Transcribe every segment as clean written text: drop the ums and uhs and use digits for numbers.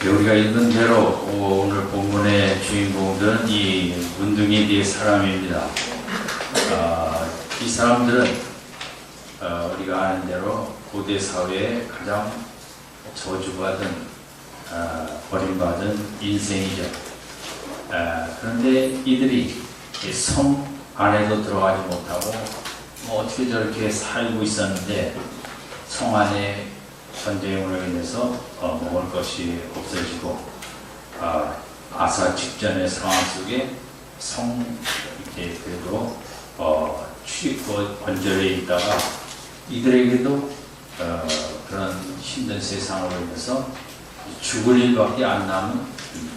우리가 읽은 대로 오늘 본문의 주인공들은 이 문둥이 네 사람입니다. 이 사람들은 우리가 아는 대로 고대 사회의 가장 저주받은 버림받은 인생이죠. 그런데 이들이 성 안에도 들어가지 못하고 어떻게 저렇게 살고 있었는데 성 안에 전쟁으로 인해서 먹을 것이 없어지고 아사 직전의 상황 속에 성 이렇게 그래도 취입고 번절해 있다가 이들에게도 그런 힘든 세상으로 인해서 죽을 일밖에 안 남은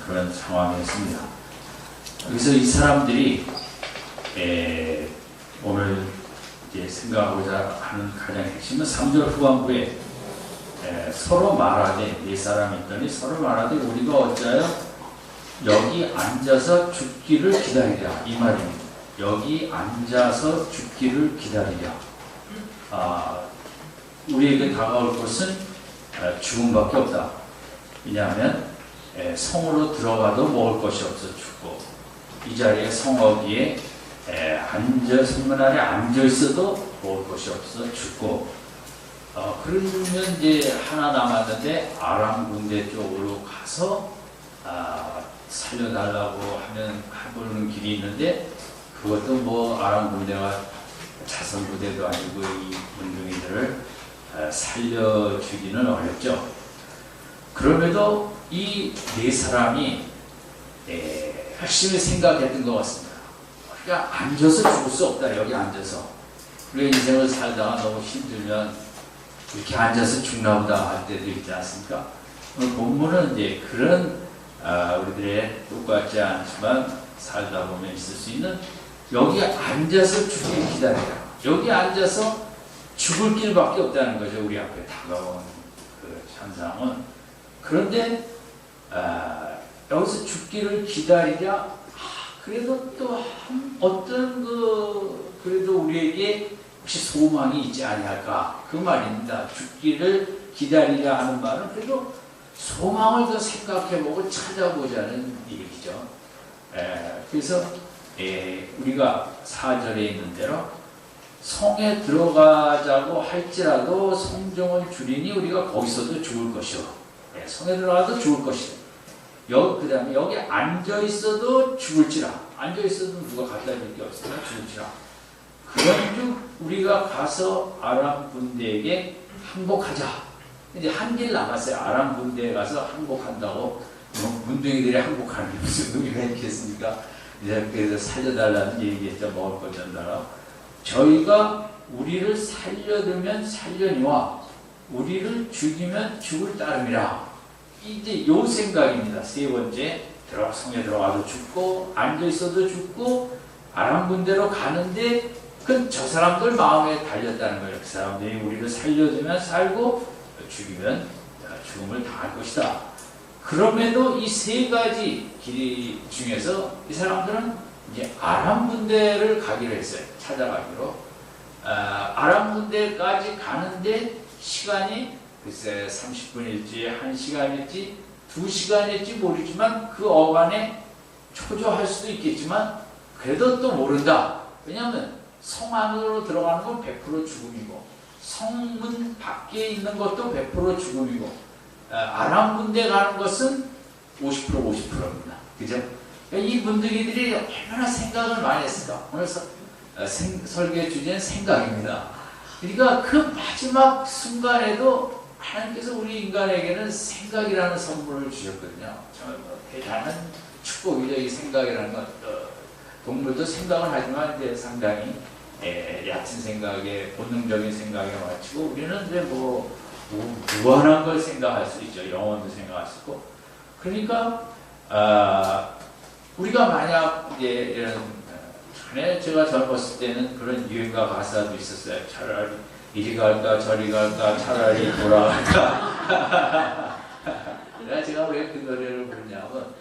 그런 상황이었습니다. 그래서 이 사람들이 오늘 이제 생각하고자 하는 가장 핵심은 3절 후반부에 서로 말하되 네 사람이 있더니 서로 말하되 우리가 어찌하여 여기 앉아서 죽기를 기다리랴 이 말입니다. 여기 앉아서 죽기를 기다리랴. 우리에게 다가올 것은 죽음밖에 없다. 왜냐하면 성으로 들어가도 먹을 것이 없어 죽고 이 자리에 성어기에 성문 안에 앉아 있어도 먹을 것이 없어 죽고 그러면 이제 하나 남았는데 아람 군대 쪽으로 가서 살려달라고 하면 해보는 길이 있는데 그것도 뭐 아람 군대가 자선 부대도 아니고 이 문둥이들을 살려주기는 어렵죠. 그럼에도 이 네 사람이 열심히 생각했던 것 같습니다. 우리가 앉아서 죽을 수 없다. 여기 앉아서 우리가 인생을 살다가 너무 힘들면 이렇게 앉아서 죽나 보다 할 때도 있지 않습니까? 오늘 본문은 이제 그런 우리들의 똑같지 않지만 살다 보면 있을 수 있는 여기 앉아서 죽기 기다려라. 여기 앉아서 죽을 길밖에 없다는 거죠. 우리 앞에 다가온 그 현상은. 그런데 여기서 죽기를 기다리자. 그래도 또 어떤 그래도 우리에게 혹시 소망이 있지 아니할까 그 말입니다. 죽기를 기다리려 하는 말은 그래도 소망을 더 생각해보고 찾아보자는 얘기죠. 그래서 우리가 4절에 있는 대로 성에 들어가자고 할지라도 성종을 줄이니 우리가 거기서도 죽을 것이요. 성에 들어가도 죽을 것이요. 그 다음에 여기 앉아있어도 죽을지라. 앉아있어도 누가 갖다 줄 게 없으니까 죽을지라. 그런즉 우리가 가서 아람 군대에게 항복하자. 이제 한 길 남았어요. 아람 군대에 가서 항복한다고 문둥이들이 항복하는 게 무슨 의미가 있겠습니까? 이제 그래서 살려달라는 얘기겠죠. 먹을 것 전달하고. 저희가 우리를 살려두면 살려니와 우리를 죽이면 죽을 따름이라. 이제 요 생각입니다. 세 번째, 성에 들어가도 죽고 앉아있어도 죽고 아람 군대로 가는데 저 사람들 마음에 달렸다는 거예요. 그 사람들이 우리를 살려주면 살고 죽이면 죽음을 당할 것이다. 그럼에도 이 세 가지 길 중에서 이 사람들은 이제 아람 군대를 가기로 했어요. 찾아가기로. 아람 군대까지 가는데 시간이 글쎄 30분일지 1시간일지 2시간일지 모르지만 그 어간에 초조할 수도 있겠지만 그래도 또 모른다. 왜냐하면 성 안으로 들어가는 건 100% 죽음이고 성문 밖에 있는 것도 100% 죽음이고 아람 군대 가는 것은 50% 50%입니다. 그죠? 이 문둥이들이 얼마나 생각을 많이 했을까? 오늘 설계 주제는 생각입니다. 그러니까 그 마지막 순간에도 하나님께서 우리 인간에게는 생각이라는 선물을 주셨거든요. 정말 대단한 축복이죠. 이 생각이라는 것. 동물도 생각을 하지만 이제 상당히 얕은 생각에 본능적인 생각에 맞추고 우리는 이제 무한한 걸 생각할 수 있죠. 영혼도 생각할 수 있고. 그러니까 우리가 만약 이제 이런 전에 제가 젊었을 때는 그런 유행가 가사도 있었어요. 차라리 이리 갈까 저리 갈까 차라리 돌아갈까. 제가 왜 그 노래를 부르냐면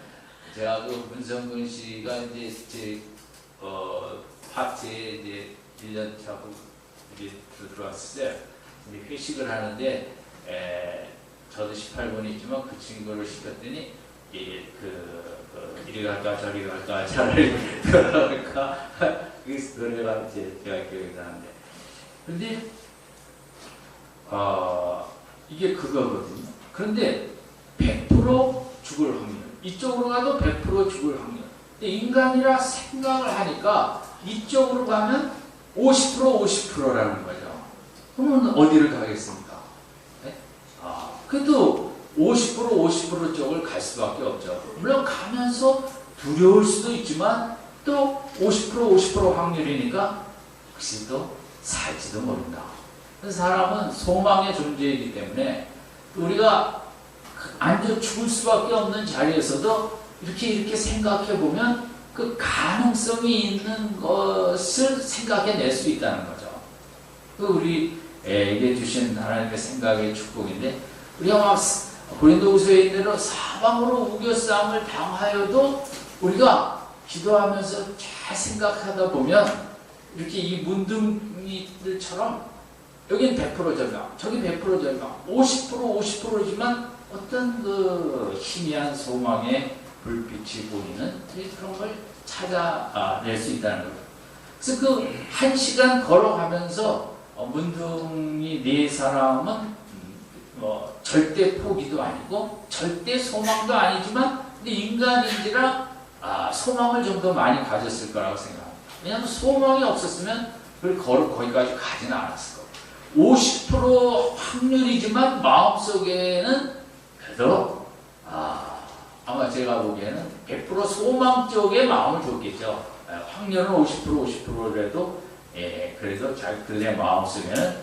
제가 그 문성근 씨가 이제 제 파트에 이제 1년 차고 이제 들어왔어요. 회식을 하는데 저도 18번이 있지만 그 친구를 시켰더니 이리 갈까 저리 갈까 차라리 돌아갈까 그 노래가 이제 제가 기억이 나는데 근데 이게 그거거든요. 그런데 100% 죽을 확률 이쪽으로 가도 100% 죽을 확률 근데 인간이라 생각을 하니까 이쪽으로 가면 50%라는 거죠. 그러면 어디를 가겠습니까? 네? 그래도 50% 쪽을 갈 수밖에 없죠. 물론 가면서 두려울 수도 있지만 또 50% 확률이니까 혹시 또 살지도 모른다. 사람은 소망의 존재이기 때문에 우리가 앉아 죽을 수밖에 없는 자리에서도 이렇게 생각해 보면 그 가능성이 있는 것을 생각해낼 수 있다는 거죠. 그 우리에게 주신 하나님의 생각의 축복인데 우리가 막 고린도후서에 있는 대로 사방으로 우겨싸움을 당하여도 우리가 기도하면서 잘 생각하다 보면 이렇게 이 문둥이들처럼 여긴 100% 절망, 저긴 100% 절망, 50%지만 어떤 그 희미한 소망의 불빛이 보이는 그런 걸 찾아낼 수 있다는 거예요. 그래서 그 1시간 걸어가면서 문둥이 네 사람은 절대 포기도 아니고 절대 소망도 아니지만 근데 인간인지라 소망을 좀 더 많이 가졌을 거라고 생각합니다. 왜냐하면 소망이 없었으면 그걸 거기까지 가지는 않았을 거예요. 50% 확률이지만 마음속에는 그래도 아마 제가 보기에는 100% 소망 쪽에 마음을 줬겠죠. 확률은 50%래도 그래도 자기들의 마음속에는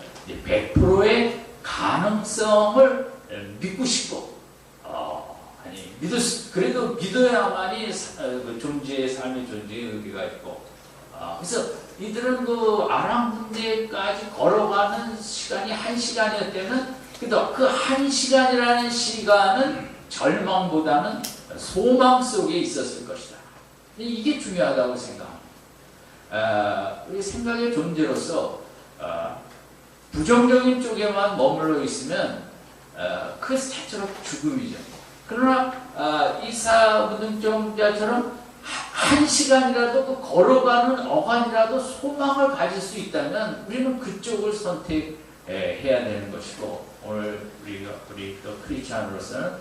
100%의 가능성을 믿고 싶고 그래도 믿어야만이 그 존재의 삶의 존재의 의미가 있고 그래서 이들은 그 아람 군대까지 걸어가는 시간이 1시간이었다면 그래도 그 1시간이라는 시간은 절망보다는 소망 속에 있었을 것이다. 이게 중요하다고 생각합니다. 우리 생각의 존재로서 부정적인 쪽에만 머물러 있으면 그 자체로 죽음이죠. 그러나 이사무등정자처럼 1시간이라도 그 걸어가는 어간이라도 소망을 가질 수 있다면 우리는 그쪽을 선택해야 되는 것이고 오늘 우리 크리스찬으로서는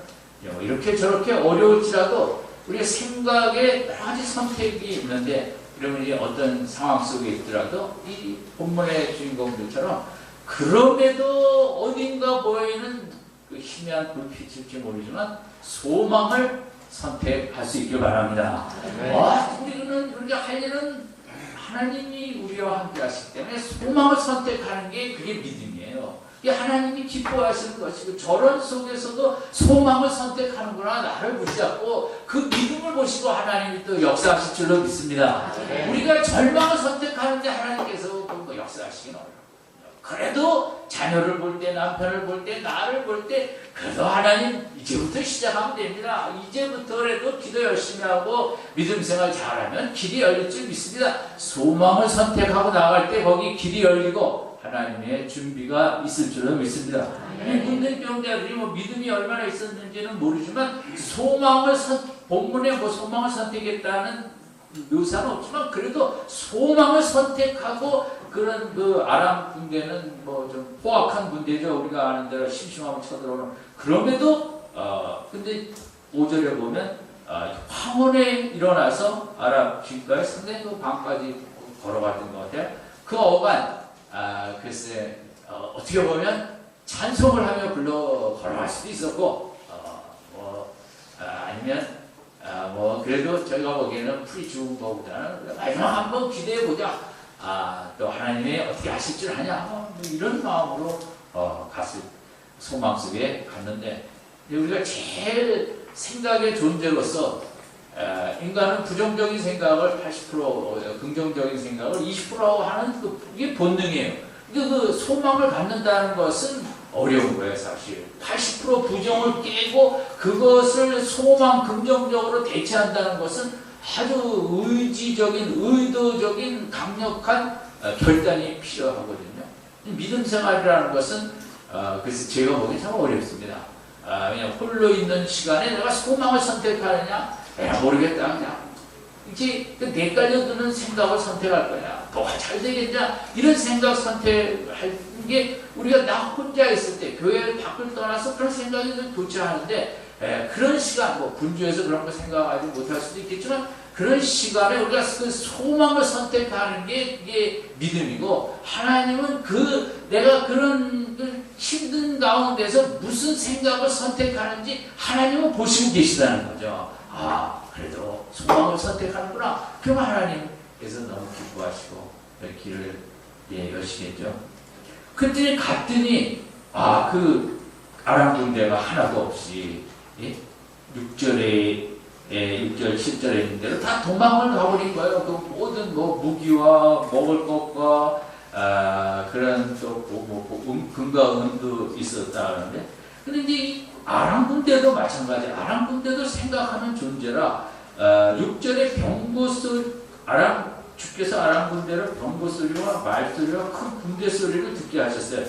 이렇게 저렇게 어려울지라도 우리의 생각에 여러 가지 선택이 있는데 이러면 어떤 상황 속에 있더라도 이 본문의 주인공들처럼 그럼에도 어딘가 보이는 그 희미한 불빛일지 모르지만 소망을 선택할 수 있길 바랍니다. 우리가 할 일은 하나님이 우리와 함께 하시기 때문에 소망을 선택하는 게 그게 믿음이에요. 이게 하나님이 기뻐하시는 것이고 저런 속에서도 소망을 선택하는구나 나를 붙잡고 그 믿음을 보시고 하나님이 또 역사하실 줄로 믿습니다. 우리가 절망을 선택하는데 하나님께서 뭐 역사하시긴 어려워요. 그래도 자녀를 볼 때, 남편을 볼 때, 나를 볼 때 그래도 하나님 이제부터 시작하면 됩니다. 이제부터라도 기도 열심히 하고 믿음 생활 잘하면 길이 열릴 줄 믿습니다. 소망을 선택하고 나갈 때 거기 길이 열리고 하나님의 준비가 있을 줄로 믿습니다. 묻는 경자들이 믿음이 얼마나 있었는지는 모르지만 본문에 소망을 선택했다는 묘사는 없지만 그래도 소망을 선택하고 그런 그 아람 군대는 좀 포악한 군대죠. 우리가 아는 대로 심심하면 쳐들어오는. 그럼에도 근데 5절에 보면 황혼에 일어나서 아람 뒷가에 상당히 그 방까지 걸어갔던 것 같아요. 그 어간 글쎄 어떻게 보면 찬송을 하며 걸어갈 수도 있었고 아니면 그래도 저희가 보기에는 풀이 죽은 것보다는 마지막 한번 기대해보자. 또 하나님이 어떻게 하실 줄 아냐 이런 마음으로 소망 속에 갔는데 우리가 제일 생각의 존재로서 인간은 부정적인 생각을 80% 긍정적인 생각을 20% 하는 그게 본능이에요. 그 소망을 갖는다는 것은 어려운 거예요. 사실 80% 부정을 깨고 그것을 소망 긍정적으로 대체한다는 것은 아주 의도적인 강력한 결단이 필요하거든요. 믿음 생활이라는 것은 그래서 제가 보기엔 참 어렵습니다. 그냥 홀로 있는 시간에 내가 소망을 선택하느냐? 모르겠다. 그냥 이제 내까지 드는 생각을 선택할 거냐? 뭐가 잘 되겠냐? 이런 생각 선택할 게 우리가 나 혼자 있을 때 교회 밖을 떠나서 그런 생각이 좀 좋지 않은데 그런 시간, 뭐 분주해서 그런 거 생각하지 못할 수도 있겠지만 그런 시간에 우리가 그 소망을 선택하는 게 이게 믿음이고, 하나님은 내가 그런 힘든 가운데서 무슨 생각을 선택하는지 하나님은 보시고 계시다는 거죠. 그래도 소망을 선택하는구나. 그러면 하나님께서 너무 기뻐하시고 길을 여시겠죠. 그때 갔더니 그 아람 군대가 하나도 없이 6절 7절에 있는 대로 다 도망을 가버린 거예요. 그 모든 무기와 먹을 것과 그런 또 금과 은도 있었다 하는데, 근데 이제 이 아람 군대도 마찬가지. 아람 군대도 생각하는 존재라 6절에 병거 소리, 주께서 아람 군대를 병거 소리와 말소리와 큰 군대 소리를 듣게 하셨어요.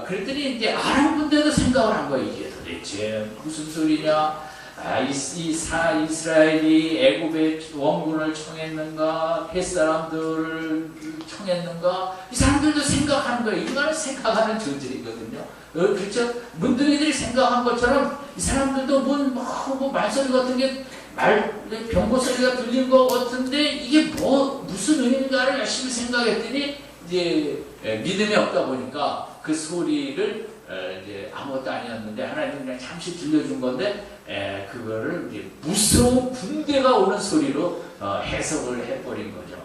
그랬더니 이제 아람 군대도 생각을 한 거예요. 이게 도대체 무슨 소리냐? 이스라엘이 애굽의 원군을 청했는가? 햇사람들을 청했는가? 이 사람들도 생각하는 거예요. 인간은 생각하는 존재이거든요. 그렇죠? 문둥이들이 생각한 것처럼 이 사람들도 뭐 말소리 같은 게 병거 소리가 들린 것 같은데 이게 무슨 의미인가를 열심히 생각했더니 이제 믿음이 없다 보니까 그 소리를 이제 아무것도 아니었는데 하나님이 그냥 잠시 들려준 건데 그거를 이제 무서운 군대가 오는 소리로 해석을 해버린 거죠.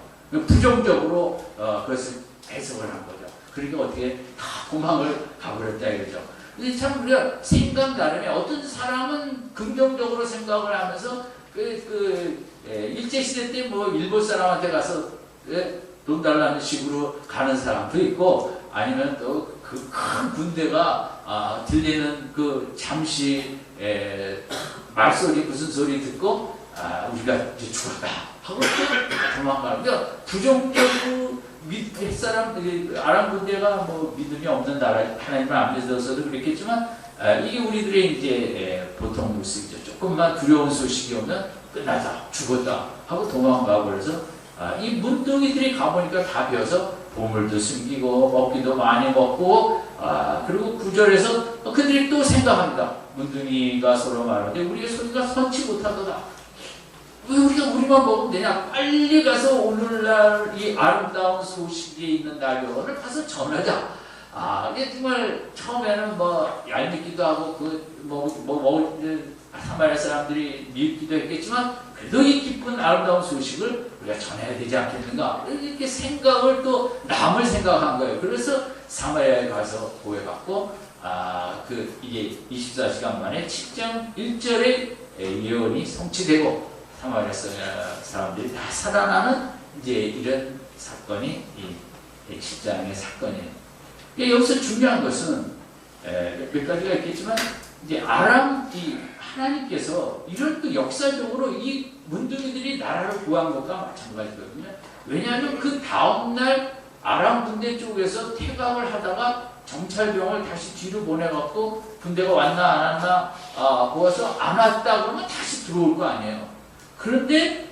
부정적으로 그것을 해석을 한 거죠. 그러니까 어떻게 다 도망을 가버렸다 이거죠. 근데 참 우리가 생각 나름에 어떤 사람은 긍정적으로 생각을 하면서 일제시대 때 일본 사람한테 가서 돈 달라는 식으로 가는 사람도 있고, 아니면 또 그 큰 군대가 들리는 잠시 말소리 무슨 소리 듣고 우리가 이제 죽었다 하고 도망가는. 그러니까 부정적으로 햇사람 아람 군대가 믿음이 없는 나라, 하나님을 안 믿어서도 그랬겠지만 이게 우리들의 이제 보통 모습이죠. 조금만 두려운 소식이 오면 끝나자, 죽었다 하고 도망가 버려서 이 문둥이들이 가보니까 다 비어서 보물도 숨기고 먹기도 많이 먹고, 그리고 9절에서 그들이 또 생각합니다. 문둥이가 서로 말하는데 우리의 소리가 선치 못하도다. 왜 우리가 우리만 먹으면 되냐? 빨리 가서 오늘날 이 아름다운 소식이 있는 나라를 가서 전하자. 이게 정말 처음에는 얄밉기도 하고 사마리아 사람들이 미흡기도 했겠지만 그래도 이 기쁜 아름다운 소식을 우리가 전해야 되지 않겠는가? 이렇게 생각을 또 남을 생각한 거예요. 그래서 사마리아에 가서 고해받고 이게 24시간 만에 7장 1절의 예언이 성취되고 사마리아 사람들이 다 살아나는 이제 이런 사건이 이 7장의 사건이에요. 여기서 중요한 것은 몇 가지가 있겠지만 이제 하나님께서 이런 또 역사적으로 이 문둥이들이 나라를 구한 것과 마찬가지거든요. 왜냐하면 그 다음날 아람 군대 쪽에서 퇴각을 하다가 정찰병을 다시 뒤로 보내갖고 군대가 왔나 안 왔나 보아서 안 왔다 그러면 다시 들어올 거 아니에요. 그런데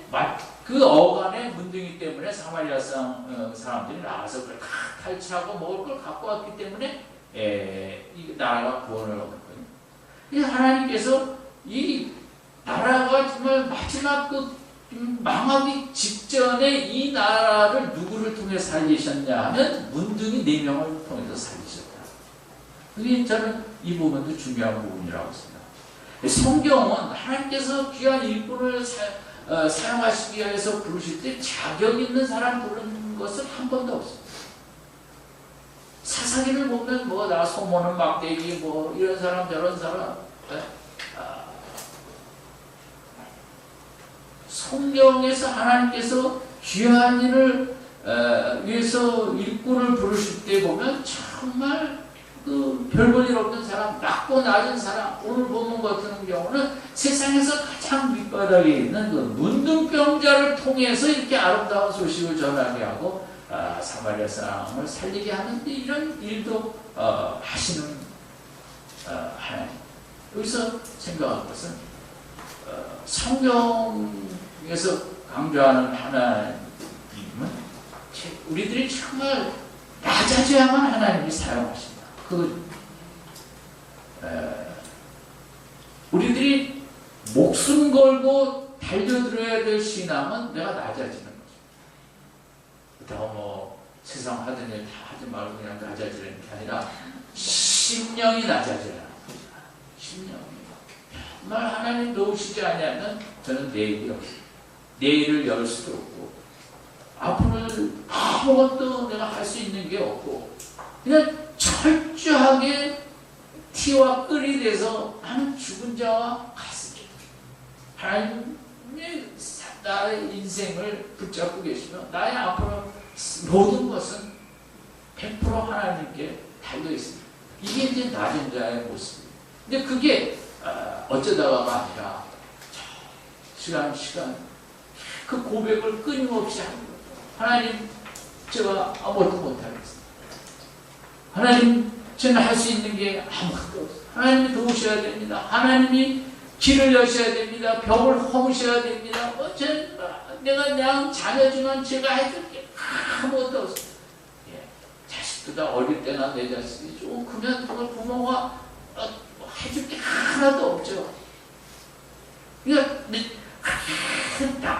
그 어간의 문둥이 때문에 사마리아 사람들이 나가서 그걸 다 탈취하고 먹을 걸 갖고 왔기 때문에 이 나라가 구원을 얻었거든요. 하나님께서 이 나라가 정말 마지막 망하기 직전에 이 나라를 누구를 통해 살리셨냐 하면 문둥이 4명을 통해서 살리셨다. 그게 저는 이 부분도 중요한 부분이라고 생각합니다. 성경은 하나님께서 귀한 일꾼을 사용하시기 위해서 부르실 때 자격 있는 사람 부르는 것은 한 번도 없습니다. 사사기를 보면 나 소모는 막대기 이런 사람 저런 사람 성경에서 하나님께서 귀한 일을 위해서 일꾼을 부르실 때 보면 정말 별볼일 없는 사람, 낮고 낮은 사람, 오늘 보면 같은 경우는 세상에서 가장 밑바닥에 있는 문둥병자를 통해서 이렇게 아름다운 소식을 전하게 하고 사마리아 사람을 살리게 하는데 이런 일도 하시는 하나님. 여기서 생각할 것은 성경에서 강조하는 하나님은 우리들이 정말 낮아져야만 하나님이 사용하신다. 우리들이 목숨 걸고 달려들어야 될 신앙은 내가 낮아지는 거죠. 뭐 세상 하던 일 다 하지 말고 그냥 낮아지는 게 아니라 심령이 낮아져야. 심령이. 정말 하나님 도우시지 않으면 저는 내일이 없어요. 내일을 열 수도 없고 앞으로는 아무것도 내가 할 수 있는 게 없고 그냥 철저하게 티와 끈이 돼서 나는 죽은 자와 같습니다. 하나님이 나의 인생을 붙잡고 계시며 나의 앞으로 모든 것은 100% 하나님께 달려 있습니다. 이게 이제 낮은 자의 모습입니다. 근데 그게 어쩌다가가 아니라 시간 그 고백을 끊임없이 하는 거죠. 하나님, 제가 아무것도 못하겠습니다. 하나님, 저는 할 수 있는 게 아무것도 없어요. 하나님이 도우셔야 됩니다. 하나님이 길을 여셔야 됩니다. 벽을 허무셔야 됩니다. 내가 그냥 자녀지만 제가 해줄 게 아무것도 없어요. 자식도 다 어릴 때나 내 자식이 좀 크면 그걸 부모가 해줄 게 하나도 없죠. 그러니까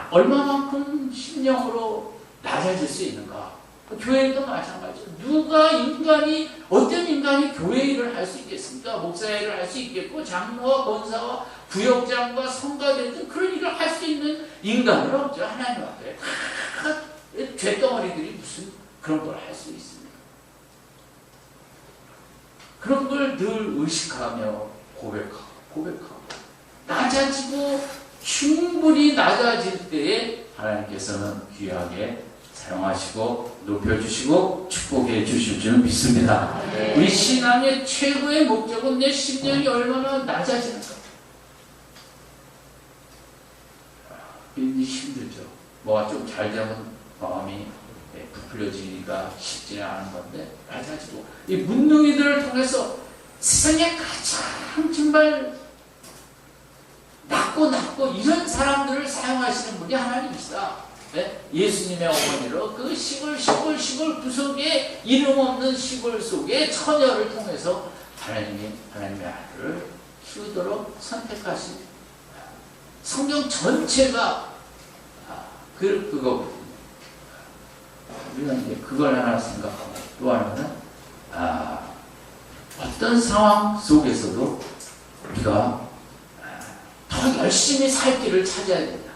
얼마만큼 심령으로 낮아질 수 있는가? 교회도 마찬가지죠. 어떤 인간이 교회 일을 할 수 있겠습니까? 목사 일을 할 수 있겠고, 장로와 권사와 구역장과 성가대든 그런 일을 할 수 있는 인간은 없죠. 하나님 앞에. 죄덩어리들이 무슨 그런 걸 할 수 있습니까? 그런 걸 늘 의식하며 고백하고 낮아지고 충분히 낮아질 때에 하나님께서는 귀하게 사용하시고 높여주시고 축복해 주실 줄 믿습니다. 네. 우리 신앙의 최고의 목적은 내 심령이 얼마나 낮아지는가. 힘들죠. 뭐가 좀 잘 되면 마음이 부풀려지니까 쉽지는 않은 건데 낮아지고 이 문둥이들을 통해서 세상에 가장 정말 낮고 이런 사람들을 사용하시는 분이 하나님이시다. 네? 예수님의 어머니로 그 시골 구석에 이름 없는 시골 속에 처녀를 통해서 하나님의 아들을 키우도록 선택하신 성경 전체가 그거거든요. 우리는 이제 그걸 하나 생각하고 또 하나는 어떤 상황 속에서도 우리가 더 열심히 살 길을 찾아야 된다.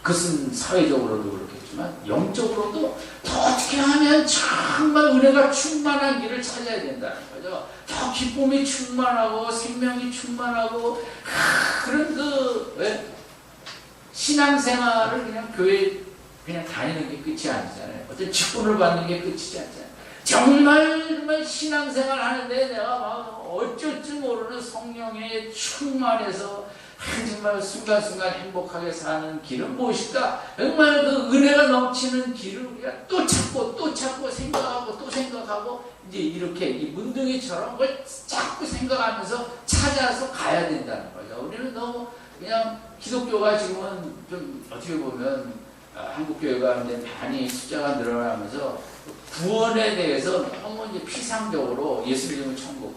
그것은 사회적으로도 그렇겠지만 영적으로도 더 어떻게 하면 정말 은혜가 충만한 길을 찾아야 된다는 거죠. 더 기쁨이 충만하고 생명이 충만하고 그런 신앙생활을 그냥 교회 그냥 다니는 게 끝이 아니잖아요. 어떤 직분을 받는 게 끝이지 않잖아요. 정말 신앙생활 하는데 내가 막 어쩔 줄 모르는 성령에 충만해서 정말 순간순간 행복하게 사는 길은 무엇일까? 정말 그 은혜가 넘치는 길을 우리가 또 찾고 생각하고 또 생각하고 이제 이렇게 이 문둥이처럼 그걸 자꾸 생각하면서 찾아서 가야 된다는 거죠. 우리는 너무 그냥 기독교가 지금은 좀 어떻게 보면 한국교회가 이제 많이 숫자가 늘어나면서 구원에 대해서 너무 이제 피상적으로 예수 믿으면 천국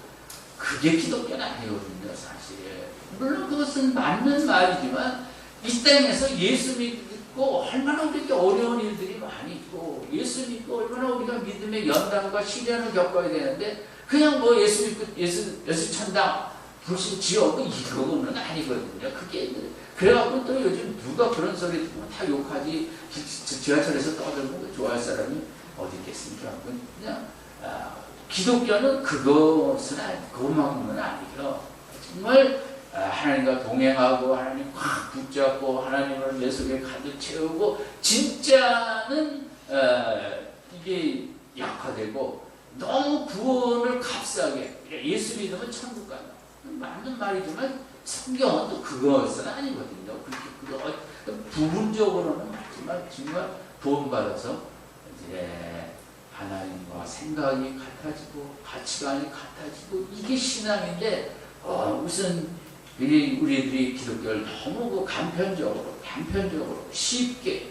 그게 기독교는 아니거든요, 사실. 물론 그것은 맞는 말이지만 이 땅에서 예수 믿고 얼마나 우리에게 어려운 일들이 많이 있고 예수 믿고 얼마나 우리가 믿음의 연단과 시련을 겪어야 되는데 그냥 뭐 예수 믿고 예수 천당 불신 지옥 이거는 아니거든요. 그게 그래갖고 또 요즘 누가 그런 소리 듣면 다 욕하지. 지하철에서 떠들면 좋아할 사람이 어디 있겠습니까? 그냥 기독교는 그것만큼은 아니죠. 정말 하나님과 동행하고 하나님 확 붙잡고 하나님을 내 속에 가득 채우고 진짜는 이게 약화되고 너무 구원을 값싸게 예수 믿으면 천국 간다. 맞는 말이지만 성경은 또 그것은 아니거든요. 부분적으로는 맞지만 정말 구원받아서 이제 하나님과 생각이 같아지고 가치관이 같아지고 이게 신앙인데 무슨 우리들이 기독교를 너무 간편적으로 쉽게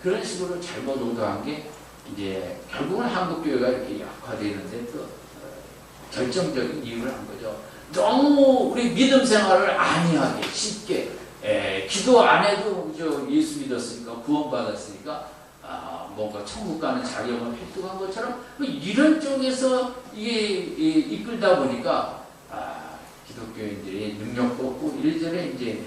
그런 식으로 잘못 오도한 게 이제 결국은 한국 교회가 이렇게 약화되는데 또 결정적인 이유를 한 거죠. 너무 우리 믿음 생활을 안이하게 쉽게 기도 안 해도 예수 믿었으니까 구원받았으니까 뭔가 천국 가는 자격을 획득한 것처럼 이런 쪽에서 이게 이끌다 보니까 기독교인들이 능력도 없고 이래저래 이제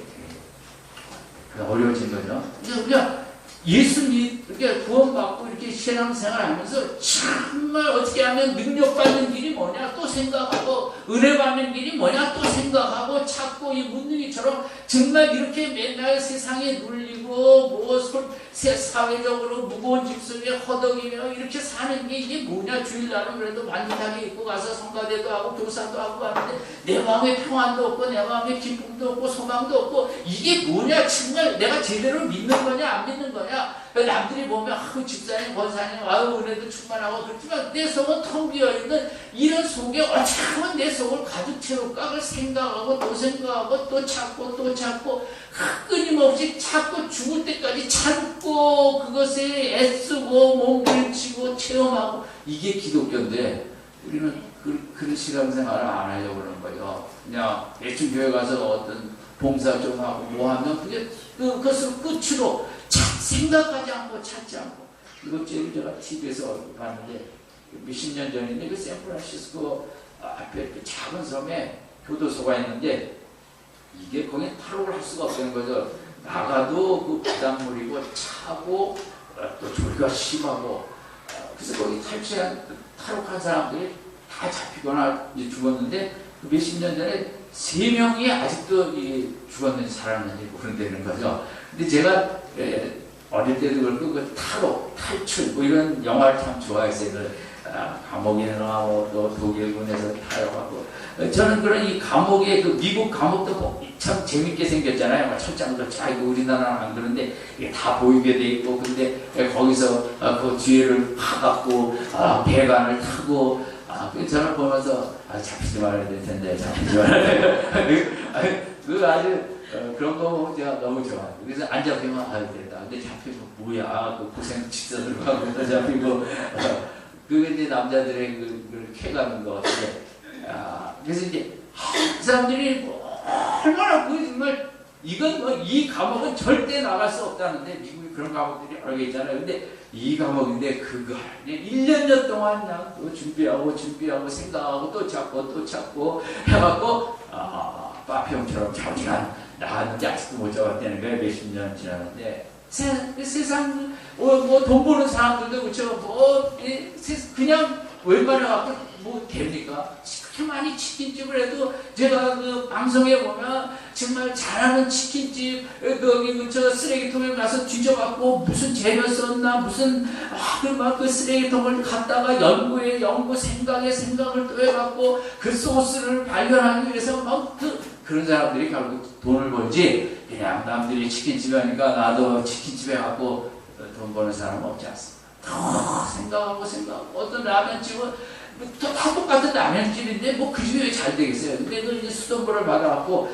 어려워진 거죠. 그냥 예수 이렇게 구원받고 이렇게 신앙생활 하면서 정말 어떻게 하면 능력받는 길이 뭐냐 또 생각하고 은혜 받는 길이 뭐냐 또 생각하고 찾고 이 문둥이처럼 정말 이렇게 맨날 세상에 눌리고 사회적으로 무거운 집속에 허덕이며 이렇게 사는 게 이게 뭐냐. 주일날은 그래도 반듯하게 입고 가서 성가대도 하고 교사도 하고 하는데 내 마음에 평안도 없고 내 마음에 기쁨도 없고 소망도 없고 이게 뭐냐. 정말 내가 제대로 믿는 거냐 안 믿는 거냐. 남들이 보면 집사님 권사님 은혜도 충만하고 그렇지만 내 속은 텅 비어있는 이런 속에 어찌 하면 내 속을 가득 채울까 그걸 생각하고 또 생각하고 또 찾고 끊임없이 찾고 죽을 때까지 참고 그것에 애쓰고 몸부림치고 체험하고 이게 기독교인데 우리는 그런 신앙생활을 안 하려고 그러는 거죠. 그냥 대충 교회 가서 어떤 봉사 좀 하고 뭐 하면 그게 그것을 끝으로 생각하지 않고 찾지 않고 이것 제가 TV에서 봤는데 몇십 년 전인데 그 샌프란시스코 앞에 그 작은 섬에 교도소가 있는데 이게 거기 탈옥을 할 수가 없다는 거죠. 나가도 그 바닷물이고 차고 또 조리가 심하고 그래서 거기 탈옥한 사람들이 다 잡히거나 이제 죽었는데 그 몇십 년 전에 3명이 아직도 죽었는지 살았는지 모른다는 거죠. 근데 제가 어릴 때도 그렇고 그 탈옥, 탈출 뭐 이런 영화를 참 좋아했어요. 감옥에 나가고 또 독일군에서 탈옥하고 저는 그런 이 감옥의 그 미국 감옥도 참 재밌게 생겼잖아요. 막 철장도 차고 우리나라는 안 그런데 이게 다 보이게 돼 있고 근데 거기서 그 뒤에를 파갖고 배관을 타고 저는 보면서 잡히지 말아야 될 텐데 잡히지 말아야 돼. 그 아주 그런 거 제가 너무 좋아해요. 그래서 안 잡히면 됐다. 근데 잡히면 뭐야 그 고생 직선으로 하고 또 잡히고 그게 이제 남자들의 그 캐가는 거 같은데 그래서 이제 그 사람들이 얼마나 정말 이건 이 감옥은 절대 나갈 수 없다는데 미국에 그런 감옥들이 여러 개 있잖아요. 근데 이 감옥인데 그거 1년 전 동안 그냥 또 준비하고 생각하고 또 찾고 해갖고 파피용처럼 자기가 나왔는데 아직도 못 잡았다는 거예요. 몇십 년 지났는데 세상 뭐 돈 버는 사람들도 그렇죠. 그냥 웬만해 갖고 뭐 됩니까? 그렇게 많이 치킨집을 해도 제가 그 방송에 보면 정말 잘하는 치킨집 거기 그저 쓰레기통에 가서 뒤져갖고 무슨 재료 썼나 무슨 그 쓰레기통을 갖다가 연구 생각을 또 해갖고 그 소스를 발견하기 위해서 막 그런 사람들이 결국 돈을 벌지 그냥 남들이 치킨집에 하니까 나도 치킨집에 가고 돈 버는 사람은 없지 않습니다. 생각하고 어떤 라면집은 다 똑같은 라면집인데 뭐 그 집이 왜 잘 되겠어요. 근데 그 이제 수돗물을 받아갖고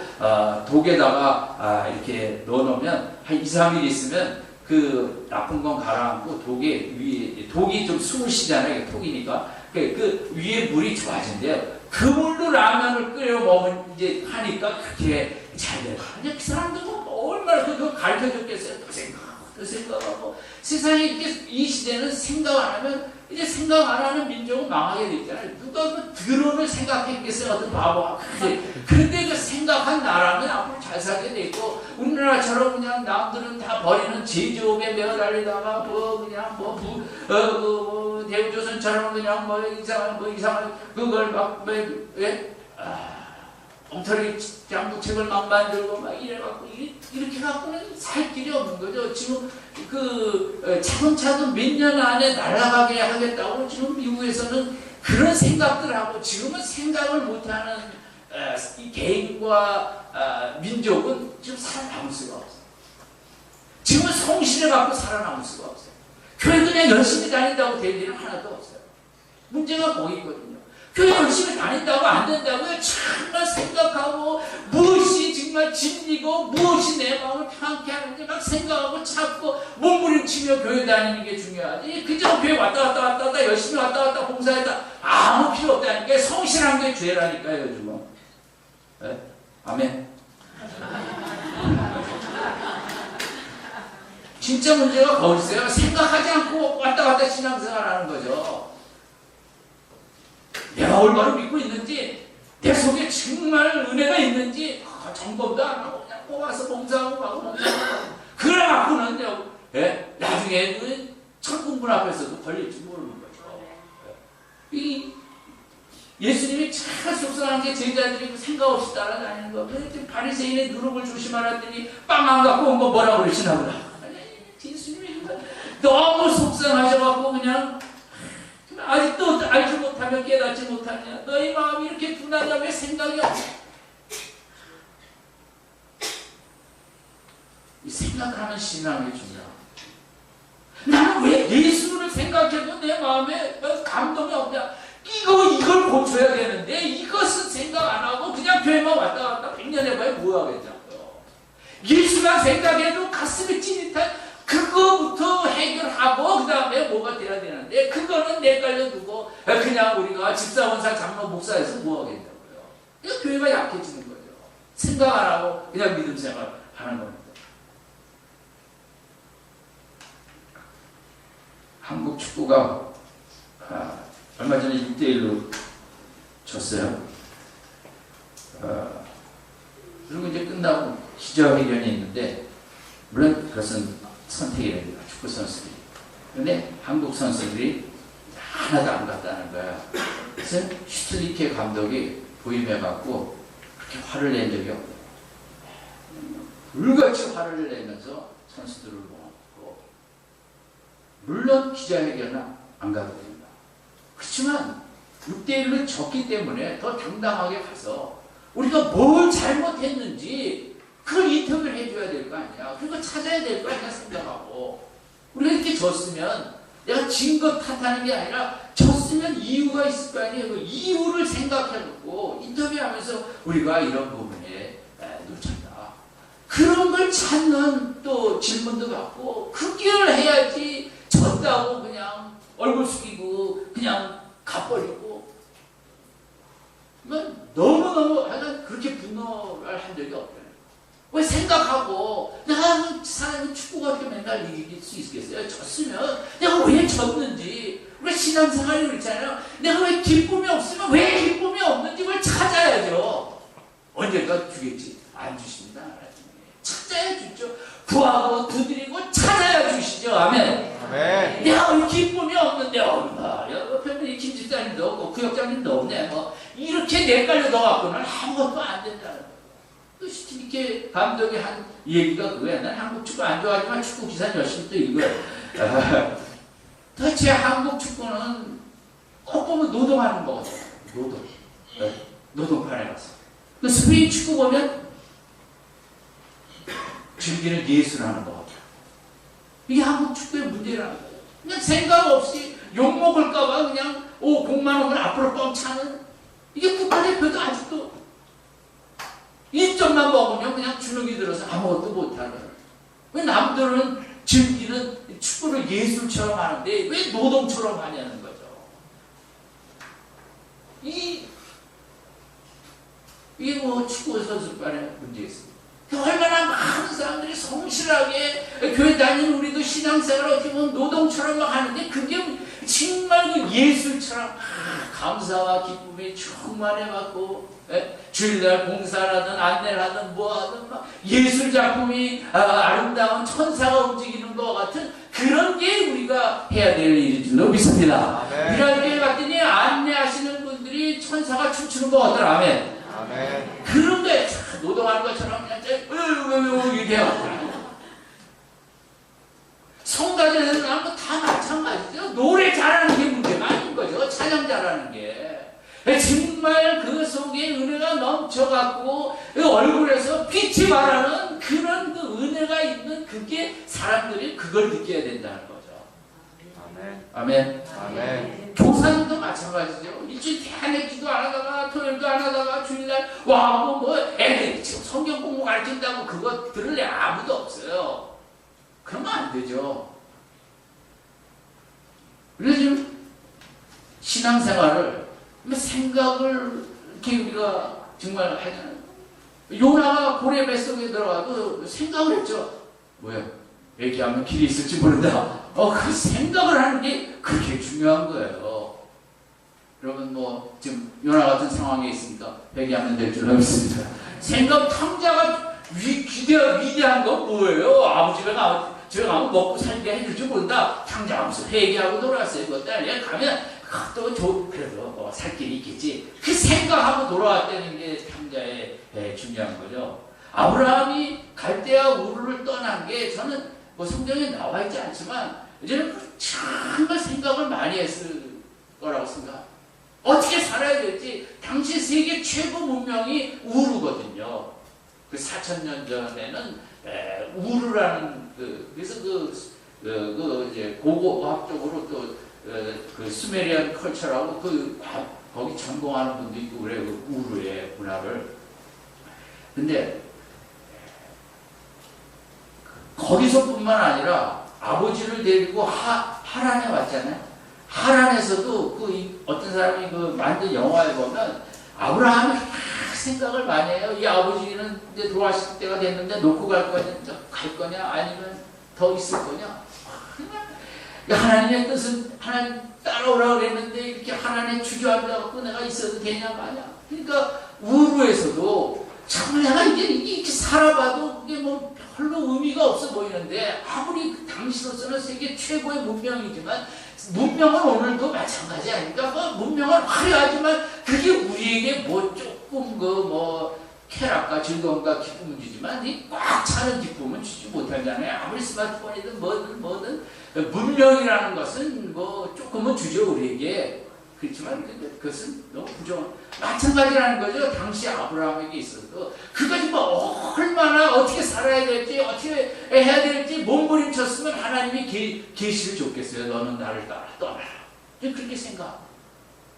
독에다가 이렇게 넣어놓으면 한 2, 3일 있으면 그 나쁜 건 가라앉고 독이 좀 숨을 쉬잖아요. 톡이니까 그 위에 물이 좋아진대요. 그 물로 라면을 끓여 먹으면 이제 하니까 그렇게 잘 돼요. 근데 그 사람들은 뭐 얼마나 그거 가르쳐줬겠어요. 또 생각하고 세상에 이렇게 이 시대는 생각 안 하면 이제 생각 안 하는 민족은 망하게 돼 있잖아요. 누가 그 드론을 생각했겠어요. 어떤 바보가. 근데 그 생각한 나라는 앞으로 잘 살게 돼 있고 우리나라처럼 그냥 남들은 다 버리는 제조업에 매어달리다가 대우조선처럼 그냥 이상한 그걸 막 엉터리 장부책을 막 만들고 막 이래갖고 이렇게 갖고는 살 길이 없는 거죠. 지금 차근차근 몇 년 안에 날아가게 하겠다고 지금 미국에서는 그런 생각들 하고 지금은 생각을 못하는 이 개인과 민족은 지금 살아남을 수가 없어요. 지금은 성실을 갖고 살아남을 수가 없어요. 교회 그냥 열심히 다닌다고 될 일은 하나도 없어요. 문제가 거기 있거든요. 교회 열심히 다닌다고 안 된다고요? 정말 생각하고 무엇이 정말 진리고 무엇이 내 마음을 편하게 하는지 막 생각하고 찾고 몸부림치며 교회 다니는 게 중요하지. 그저 교회 왔다 열심히 왔다 봉사했다 아무 필요 없다니까. 성실한 게 죄라니까요 요즘은. 네? 아멘. 진짜 문제가 거기서요. 생각하지 않고 왔다 갔다 신앙생활하는 거죠. 내가 얼마나 믿고 있는지, 내 속에 정말 은혜가 있는지 점검도 안 하고 그냥 뽑아서 봉사하고 하고 그래 갖고는 나중에 그 천국문 앞에서도 걸릴지 모르는 거죠. 이 예수님이 참 속상한 게 제자들이 생각 없이 따라다니는 거. 바리새인의 누룩을 조심하라더니 빵 안 갖고 온 거 뭐라고 그러시나 보다. 예수님이 너무 속상하셔갖고 그냥 아직도 알지 못하면 깨닫지 못하냐. 너희 마음이 이렇게 둔하냐. 왜 생각이 없냐. 이 생각하는 신앙이 중요하다. 나는 왜 예수를 생각해도 내 마음에 감동이 없냐. 이걸 고쳐야 되는데 이것은 생각 안 하고 그냥 교회만 왔다 갔다 100년 해봐야 뭐 하겠냐고요. 예수만 생각해도 가슴이 찌릿한 그거부터 해결하고 그 다음에 뭐가 돼야 되는데 그거는 내깔려 두고 그냥 우리가 집사, 원사, 장로, 목사에서 뭐 하겠냐고요. 이거 교회가 약해지는 거죠. 생각 안 하고 그냥 믿음 생활 하는 겁니다. 한국 축구가 얼마 전에 6대1로 졌어요. 그리고 이제 끝나고 기자회견이 있는데 물론 그것은 선택이 됩니다. 축구 선수들이. 그런데 한국 선수들이 하나도 안 갔다는 거야. 그래서 슈틸리케 감독이 부임해갖고 그렇게 화를 낸 적이 없고 불같이 화를 내면서 선수들을 모았고 물론 기자회견은 안 가도 됩니다. 그렇지만 6대1로 졌기 때문에 더 당당하게 가서 우리가 뭘 잘못했는지 그걸 인터뷰를 해줘야 될 거 아니야. 그거 찾아야 될 거 아니야 생각하고. 우리가 이렇게 졌으면 내가 진 것 탓하는 게 아니라 졌으면 이유가 있을 거 아니에요. 그 이유를 생각해놓고 인터뷰하면서 우리가 이런 부분에 놓쳤다. 그런 걸 찾는 또 질문도 받고 그 길을 해야지 졌다고 그냥 얼굴 숙이고 그냥 가버리고 너무너무 하여간 그렇게 분노를 한 적이 없다. 왜 생각하고 내가 사람이 축구가 어떻게 맨날 이길 수 있겠어요? 졌으면 내가 왜 졌는지 우리 신앙생활이 그렇잖아요. 내가 왜 기쁨이 없으면 왜 기쁨이 없는지 그걸 찾아야죠. 언젠가 주겠지. 안 주십니다. 찾아야 주죠. 구하고 두드리고 찾아야 주시죠. 아멘. 아멘. 내가 왜 기쁨이 없는데 얼마 옆에 김 집사님도 없고 구역장님도 없네. 뭐 이렇게 내깔려 넣어갖고는 아무것도 안 된다는 거예요. 이렇게 감독이 한 얘기가 그거야. 난 한국 축구 안 좋아하지만 축구 기사 열심히 또 읽어요. 도대체 한국 축구는 꼭 보면 노동하는 거거든. 노동. 노동판에 가서. 그 스페인 축구 보면 즐기는 예술하는 거거든. 이게 한국 축구의 문제라는 거예요. 그냥 생각 없이 욕먹을까봐 그냥 500만 원을 앞으로 뻥 차는 이게 국가대표도 아직도 1점만 먹으면 그냥 주눅이 들어서 아무것도 못하는. 왜 남들은 즐기는 축구를 예술처럼 하는데 왜 노동처럼 하냐는 거죠. 이게 뭐 축구 선수간의 문제였습니다. 얼마나 많은 사람들이 성실하게 교회 다니는 우리도 신앙생활을 어떻게 보면 노동처럼 막 하는데 그게 정말 그 예술처럼 감사와 기쁨이 충만해갖고 주일날 봉사를 하든 안내를 하든 뭐하든 막 예술작품이 아름다운 천사가 움직이는 것 같은 그런 게 우리가 해야 될 일인 줄로 믿습니다. 이런 게 봤더니 안내하시는 분들이 천사가 춤추는 것 같더라. 아멘. 아멘. 그런 거에 노동하는 것처럼 그냥 이렇게 해요. 성가대에서 나온 거 다 마찬가지죠. 노래 잘하는 게 문제가 아닌 거죠. 찬양 잘하는 게. 정말 그 속에 은혜가 넘쳐갖고 얼굴에서 빛이 발하는 그런 그 은혜가 있는 그게 사람들이 그걸 느껴야 된다는 거죠. 아멘. 아멘. 교사님도 마찬가지죠. 일주일 내내 기도 안 하다가 토요일도 안 하다가 주일날 와하고 뭐 애들 지금 성경 공부 가르친다고 그거 들을 애 아무도 없어요. 그러면 안 되죠. 그래서 지금 신앙생활을 생각을 이렇게 우리가 정말 하잖아요. 요나가 고래 뱃속에 들어가도 생각을 했죠. 뭐야? 얘기하면 길이 있을지 모른다. 그 생각을 하는 게 그렇게 중요한 거예요. 여러분 뭐 지금 요나 같은 상황에 있으니까 회개하면 될 줄 믿습니다. 생각 탐자가 위대한 건 뭐예요? 아버지가 집에 가면 먹고 살게 해줄 줄 모른다. 탕자하면서 회개하고 돌아왔어요. 그것도 아니야. 가면 또 그래도 살 길이 있겠지. 그 생각하고 돌아왔다는 게 탕자의 중요한 거죠. 아브라함이 갈대아 우르를 떠난 게 저는 뭐 성경에 나와 있지 않지만 이제는 정말 생각을 많이 했을 거라고 생각합니다. 어떻게 살아야 될지. 당시 세계 최고 문명이 우르거든요. 그 4,000년 전에는 우르라는 그래서 이제 고고학적으로 또 그 수메리안 컬처라고 거기 전공하는 분도 있고 그래요. 그 우르의 문화를. 근데 거기서뿐만 아니라 아버지를 데리고 하란에 왔잖아요. 하란에서도 어떤 사람이 만든 영화에 보면 아브라함이 생각을 많이 해요. 이 아버지는 이제 돌아가실 때가 됐는데 놓고 갈 거냐 아니면 더 있을 거냐. 하나님의 뜻은 하나님 따라오라 그랬는데 이렇게 하나님 주저앉아갖고 내가 있어도 되냐 마냐. 그러니까 우르에서도 정말 내가 이렇게 살아봐도 그게 뭐 별로 의미가 없어 보이는데 아무리 그 당시로서는 세계 최고의 문명이지만 문명은 오늘도 마찬가지 아닙니까? 뭐 문명은 화려하지만 그게 우리에게 뭐 조금 쾌락과 즐거움과 기쁨은 주지만 이 꽉 차는 기쁨은 주지 못하잖아요. 아무리 스마트폰이든 뭐든 문명이라는 것은 뭐 조금은 주죠 우리에게. 그렇지만 그것은 너무 부정한 마찬가지라는 거죠. 당시 아브라함에게 있어도 그가 지금 얼마나 어떻게 살아야 될지 어떻게 해야 될지 몸부림쳤으면 하나님이 계시를 줬겠어요. 너는 나를 떠나라. 그렇게 생각.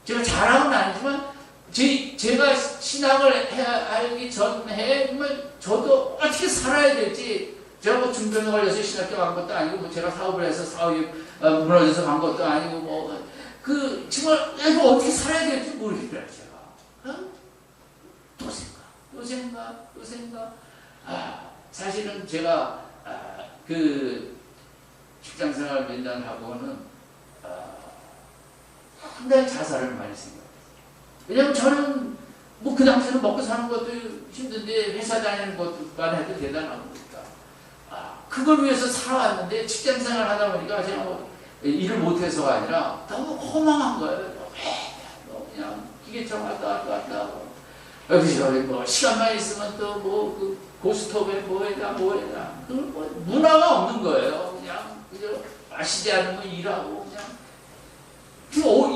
제가 자랑은 아니지만 제가 신앙을 알기 전에 정말 저도 어떻게 살아야 될지 제가 뭐 중병에 걸려서 신학교 간 것도 아니고 뭐 제가 사업을 해서 사업이 무너져서 간 것도 아니고 정말 이거 어떻게 살아야 될지 모르겠더라고요. 제가 또 생각. 사실은 제가 직장생활 몇 년 하고는 상당히 자살을 많이 생각했어요. 왜냐면 저는 뭐 그 당시에는 먹고 사는 것도 힘든데 회사 다니는 것만 해도 대단한 거니까 그걸 위해서 살아왔는데 직장생활 하다 보니까 제가 일을 못해서가 아니라 너무 허망한 거예요. 그냥 기계처럼 왔다. 여기서 뭐 시간만 있으면 또 고스톱에 뭐해라. 문화가 없는 거예요. 그냥 마시지 않으면 일하고 그냥.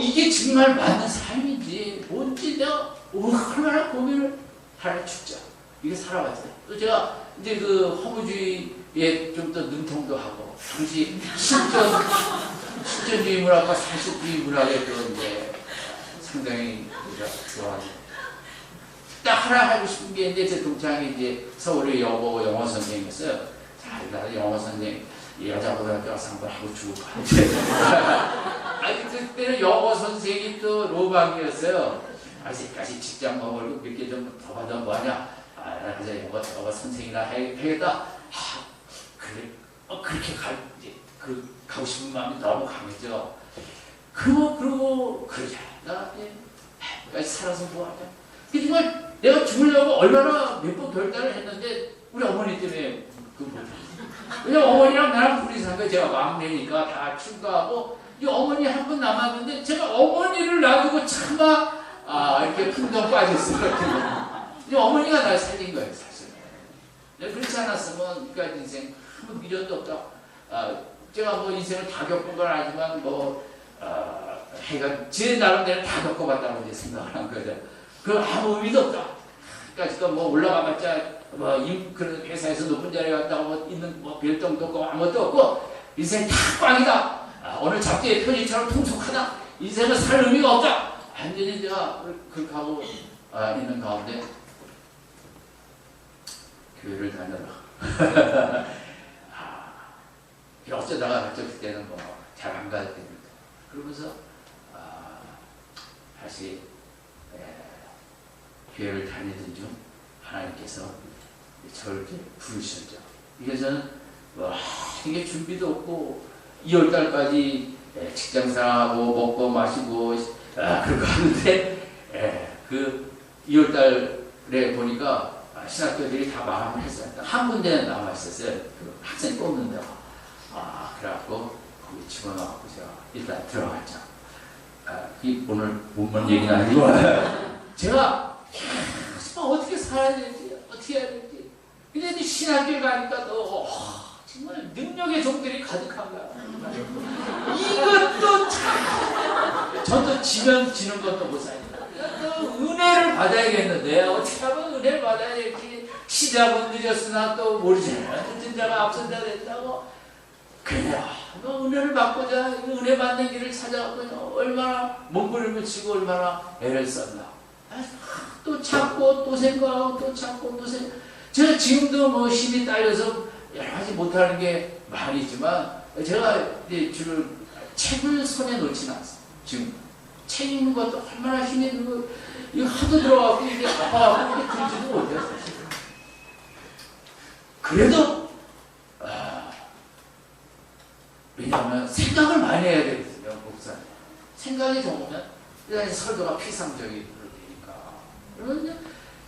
이게 정말 맞는 삶인지 뭔지 내가 얼마나 고민을 할 죽자. 이게 살아왔어요. 또 제가 이제 허무주의에 좀 더 능통도 하고 당시 실전주의 문학과 사실주의 문학에 또 이제 상당히 좋아하죠. 딱 하나 하고 싶은 게 이제 제 동창이 이제 서울의 영어 선생님이었어요. 나 영어 선생님 여자고등학교 가서 한번 하고 죽을 뻔했는데 그때는 영어 선생님이 또 로망이었어요. 아직까지 직장 월급 몇 개 좀 더 받아 뭐하냐. 그래서 영어 선생이나 해야겠다. 그래 그렇게 가고 싶은 마음이 너무 강했죠. 그러고 그러자. 나까지 살아서 뭐하냐. 정말 내가 죽으려고 얼마나 몇 번 결단을 했는데 우리 어머니 때문에 왜냐면 어머니랑 나랑 둘이 사는 거야. 제가 막내니까 다 출가하고 이 어머니 한 분 남았는데 제가 어머니를 놔두고 차마 이렇게 풍덩 빠졌어요. 이 어머니가 날 살린 거예요 사실. 그렇지 않았으면 그러니까 인생 아무 미련도 없다. 제가 뭐 인생을 다 겪은 건 아니지만 제 나름대로 다 겪어봤다고 이제 생각을 한 거죠. 아무 의미도 없다. 그러니까 뭐 올라가봤자 그런 회사에서 높은 자리에 갔다고 있는 별똥도 없고 아무것도 없고 인생 다 꽝이다. 오늘 잡지의 표지처럼 통속하다. 인생은 살 의미가 없다. 완전히 제가 그렇게 하고 있는 가운데 교회를 다녀라. 어쩌다가 그때는 뭐 잘 안 가야 됩니다. 그러면서 다시 교회를 다니던 중 하나님께서 저를 이렇게 부르셨죠. 그래서 저는 되게 준비도 없고 2월달까지 직장생활하고 먹고 마시고 그러고 하는데 그 2월달에 보니까 신학교들이 다 마감을 했어요. 한 군데 남아 있었어요. 그 학생 뽑는 데가. 그래갖고 거기 집어넣고 제가 일단 들어갔죠. 오늘 본문 얘기는 아니고 제가 어떻게 살아야 되지, 어떻게 해야 되지. 근데 이제 신학교에 가니까 또 정말 능력의 종들이 가득한 거야. 이것도 참 저도 지면 지는 것도 못 살겠다. 또 은혜를 받아야겠는데 어떻게 하면 은혜를 받아야 될지. 시작은 늦었으나 또 모르잖아요. 늦은 자가 앞선 자가 됐다고. 그래요. 은혜를 받고자 은혜 받는 길을 찾아가고 얼마나 몸부림을 치고 얼마나 애를 썼나. 또 찾고 또 생각하고 또 찾고 또 생각. 제가 지금도 뭐 힘이 딸려서 여러 가지 못하는 게 많이 있지만 제가 이제 주로 책을 손에 놓지는 않습니다. 지금 책 읽는 것도 얼마나 힘이 들고 이거 하도 들어가고 이게 아파가고 이게 들지도 못해요. 사실. 그래도 왜냐하면 생각을 많이 해야 되거든요. 목사님. 생각이 좋으면 설교가 피상적이 되니까. 그러면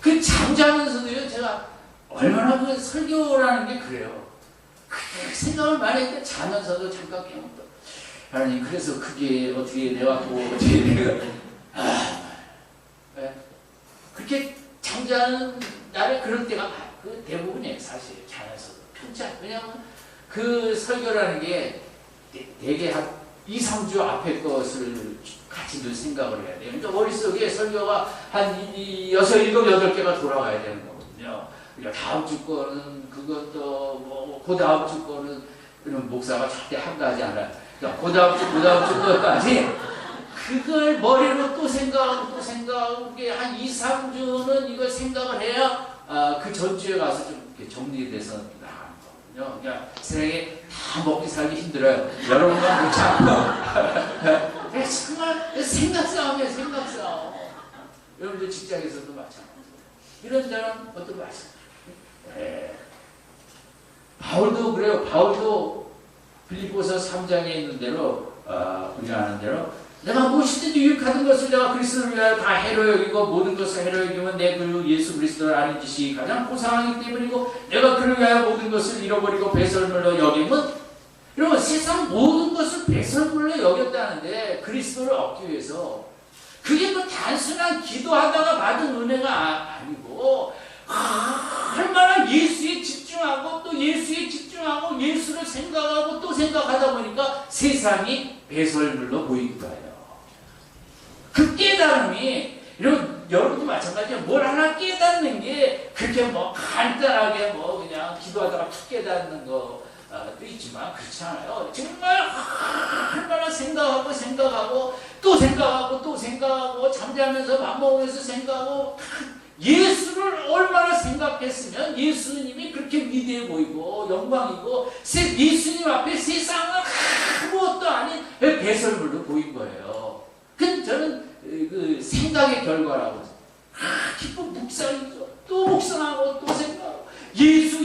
그 잠자면서도요. 제가 얼마나 그 설교라는 게 그래요. 생각을 많이 했는데 자면서도 잠깐 깨먹다. 하나님 그래서 그게 어떻게 내갖고 어떻게 내가 그렇게 잠자는 날에 그럴 때가 그 대부분이에요. 사실 자면서도 편찮. 왜냐하면 그 설교라는 게 되게 한 2, 3주 앞에 것을 같이 늘 생각을 해야 돼요. 그러니까 머릿속에 설교가 한 6, 7, 8개가 돌아가야 되는 거거든요. 그러니까 다음 주 거는 그것도 뭐 그 다음 주 거는 그런 목사가 절대 한가하지 않아요. 그러니까 그 다음 주 거까지 그걸 머리로 또 생각하고 또 생각하고 그게 한 2, 3주는 이걸 생각을 해야 그 전주에 가서 좀 이렇게 정리돼서 나가는 거거든요. 그러니까 세상에 다 먹기 살기 힘들어요. 여러분과 그렇지 않고 정말 생각 싸움이에요. 생각 싸움. 여러분들 직장에서도 마찬가지예요. 이런 사람 어떤 말씀? 바울도 그래요. 바울도 빌립보서 3장에 있는 대로 우리가 아는 대로 내가 무엇이든지 유익하던 것을 내가 그리스도를 위하여 다 해로 여기고 모든 것을 해로 여기면 내 그 예수 그리스도를 아는 지식이 가장 고상하기 때문이고 내가 그를 위하여 모든 것을 잃어버리고 배설물로 여김은 여러분 세상 모든 것을 배설물로 여겼다는데 그리스도를 얻기 위해서 그게 뭐 단순한 기도하다가 받은 은혜가 아니고 얼마나 예수에 집중하고 또 예수에 집중하고 예수를 생각하고 또 생각하다 보니까 세상이 배설물로 보이는 거예요. 그 깨달음이 여러분도 마찬가지예요. 뭘 하나 깨닫는 게 그렇게 뭐 간단하게 뭐 그냥 기도하다가 툭 깨닫는 거 도 있지만 그렇지 않아요. 정말 얼마나 생각하고 또 생각하고 잠자면서 밥 먹으면서 생각하고 예수를 얼마나 생각했으면 예수님이 그렇게 위대해 보이고 영광이고 예수님 앞에 세상은 아무것도 아닌 배설물로 보인 거예요. 그 저는 그 생각의 결과라고 기쁜 묵상이죠. 또 묵상하고 또 생각하고 예수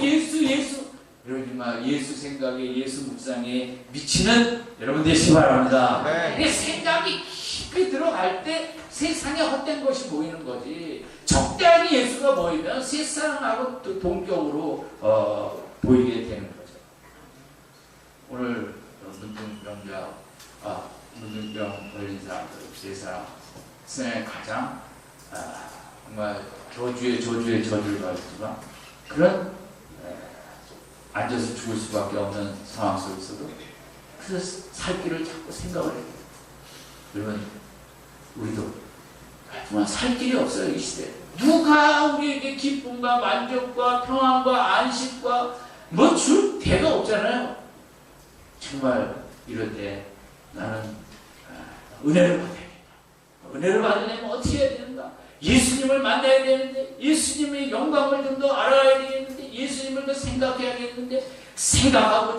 이러지만 예수 생각에 예수 묵상에 미치는 여러분 되시기 바랍니다. 네. 생각이 깊이 들어갈 때 세상에 헛된 것이 보이는 거지. 적당히 예수가 보이면 세상하고 또 동격으로 보이게 되는 거죠. 오늘 문둥병 걸린 사람들, 세상에 가장 정말 저주의 저주를 받지만 그런 앉아서 죽을 수밖에 없는 상황 속에서도 그 살 길을 자꾸 생각을 해요. 여러분, 우리도 정말 살 길이 없어요, 이 시대. 누가 우리에게 기쁨과 만족과 평안과 안식과 뭐 줄 데가 없잖아요. 정말 이럴 때 나는 은혜를 받아야 된다. 은혜를 받으려면 어떻게 해야 되는가? 예수님을 만나야 되는데, 예수님의 영광을 좀 더 알아야 되겠는데, 예수님을 더 생각해야겠는데, 생각하고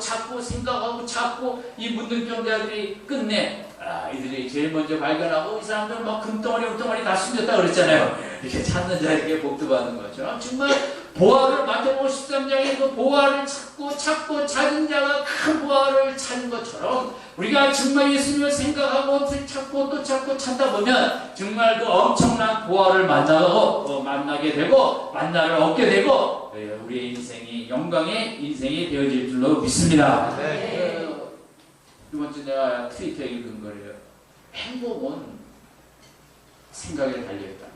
찾고 이 문둥병자들이 끝내 이들이 제일 먼저 발견하고, 이 사람들은 막 금덩어리 다 숨겼다 그랬잖아요. 이렇게 찾는 자에게 복도 받는 거죠. 정말 보화를, 마태복음 13장에 그 보화를 찾고 찾은 자가 큰 보화를 찾은 것처럼, 우리가 정말 예수님을 생각하고 찾고 또 찾고 찾다 보면 정말 그 엄청난 보화를 만나게 되고 만나를 얻게 되고 우리의 인생이 영광의 인생이 되어질 줄로 믿습니다. 네. 이번 주 내가 트위터에 읽은 거예요. 행복은 생각에 달려있다는 거예요.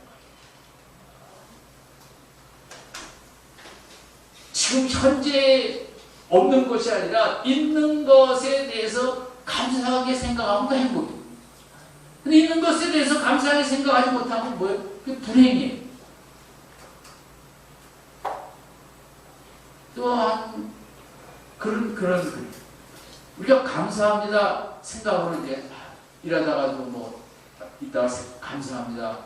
지금 현재 없는 것이 아니라 있는 것에 대해서 감사하게 생각하면 그 행복이에요. 근데 있는 것에 대해서 감사하게 생각하지 못하면 뭐예요? 그게 불행이에요. 또한 그런 우리가 감사합니다 생각으로 이제 일하다가도 뭐 이따가 감사합니다.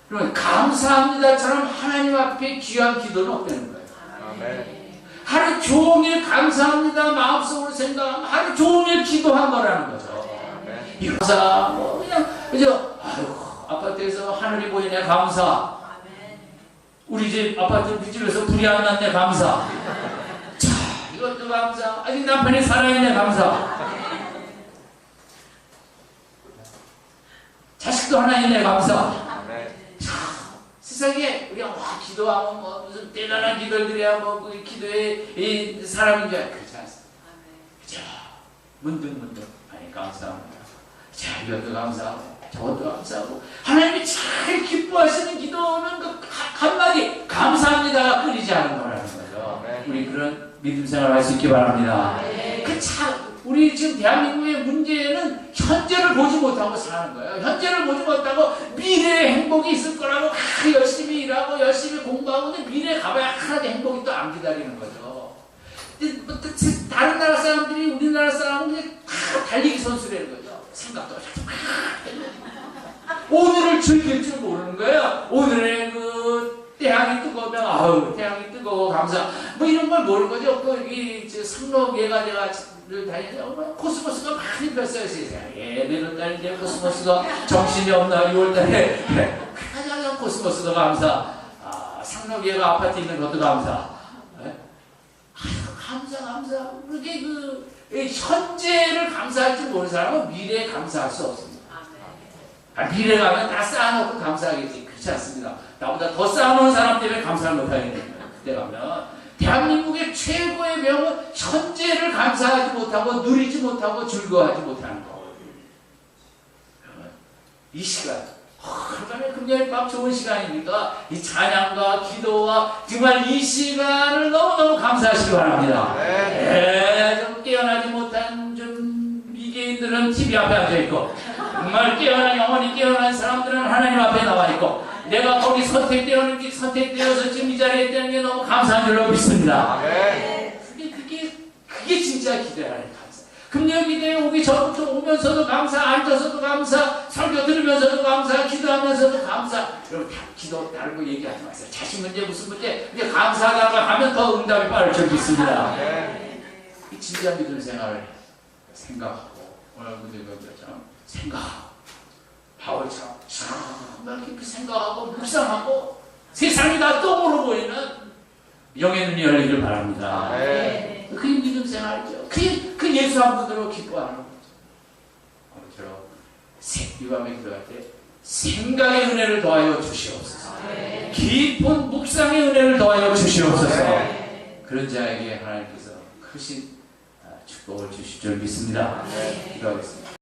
그러면 감사합니다처럼 하나님 앞에 귀한 기도는 없다는 거예요. 아멘. 하루 종일 감사합니다 마음속으로 생각하면 하루 종일 기도한 거라는 거죠. 이 감사 뭐 그냥 그죠? 아이고 아파트에서 하늘이 보이네 감사. 우리 집 아파트 빗줄에서 불이 안 났네 감사. 자 이것도 감사. 아직 남편이 살아있네 감사. 자식도 하나 있네 감사. 세상에 우리가 기도하면 뭐 무슨 대단한 기도를 드려야 뭐 그 기도의 사람인 줄 알고 그렇지 않습니다. 그죠? 문득 아니 감사합니다. 자 이것도 감사하고 저것도 감사하고 하나님이 잘 기뻐하시는 기도는 그 한마디 감사합니다가 끊이지 않은 거라는 거죠. 우리 그런 믿음 생활을 할 수 있기 바랍니다. 우리 지금 대한민국의 문제는 현재를 보지 못하고 사는 거예요. 현재를 보지 못하고 미래의 행복이 있을 거라고 열심히 일하고 열심히 공부하고 근데 미래에 가봐야 하나도 행복이 또 안 기다리는 거죠. 다른 나라 사람들이 우리나라 사람들이 다 달리기 선수라는 거죠. 생각도 오늘을 즐길 줄 모르는 거예요. 오늘의 그 태양이 뜨거우면 아우 태양이 뜨거워 감사 뭐 이런 걸 모르는 거죠. 이 상록예가 제가 다니는 코스모스가 많이 폈어요. 세상에 내년 달에 코스모스가 정신이 없나 6월달에 가장 코스모스가 감사. 상록예가 아파트 있는 것도 감사. 감사 그렇게 그 현재를 감사할 줄 모르는 사람은 미래에 감사할 수 없습니다. 미래 가면 다 쌓아놓고 감사하겠지. 그렇지 않습니다. 나보다 더 쌓아놓은 사람 때문에 감사를 못하겠네요. 그때 가면 대한민국의 최고의 명은 현재를 감사하지 못하고 누리지 못하고 즐거워하지 못하는 거. 이 시간 그러면 굉장히 밥 좋은 시간이니까 이 찬양과 기도와 정말 이 시간을 너무너무 감사하시기 바랍니다. 좀 깨어나지 못한 좀 미개인들은 TV 앞에 앉아있고 정말 영원히 깨어난 사람들은 하나님 앞에 나와있고 내가 거기 선택되어서 지금 이 자리에 있다는 게 너무 감사한 줄로 믿습니다. 그게 진짜 기대하는 감사. 금요 기대에 오기 전부터 오면서도 감사, 앉아서도 감사, 설교 들으면서도 감사, 기도하면서도 감사. 여러분 기도 다른 거 얘기하지 마세요. 자식 문제 무슨 문제 이제 감사하다가 하면 더 응답이 빠를 줄 믿습니다. 이 진짜 믿음 생활을 생각하고 오늘 문제가 그렇죠. 생각하고 바울처럼 이렇게 생각하고 묵상하고 세상이 다 똥으로 보이는 영의 눈이 열리길 바랍니다. 그게 믿음 생활이죠. 그 예수 한 분으로 기뻐하는 거죠. 오늘처럼 이 밤에 기도할 때 생각의 은혜를 더하여 주시옵소서. 깊은 묵상의 은혜를 더하여 주시옵소서. 그런 자에게 하나님께서 크신 축복을 주실 줄 믿습니다. 기도하겠습니다.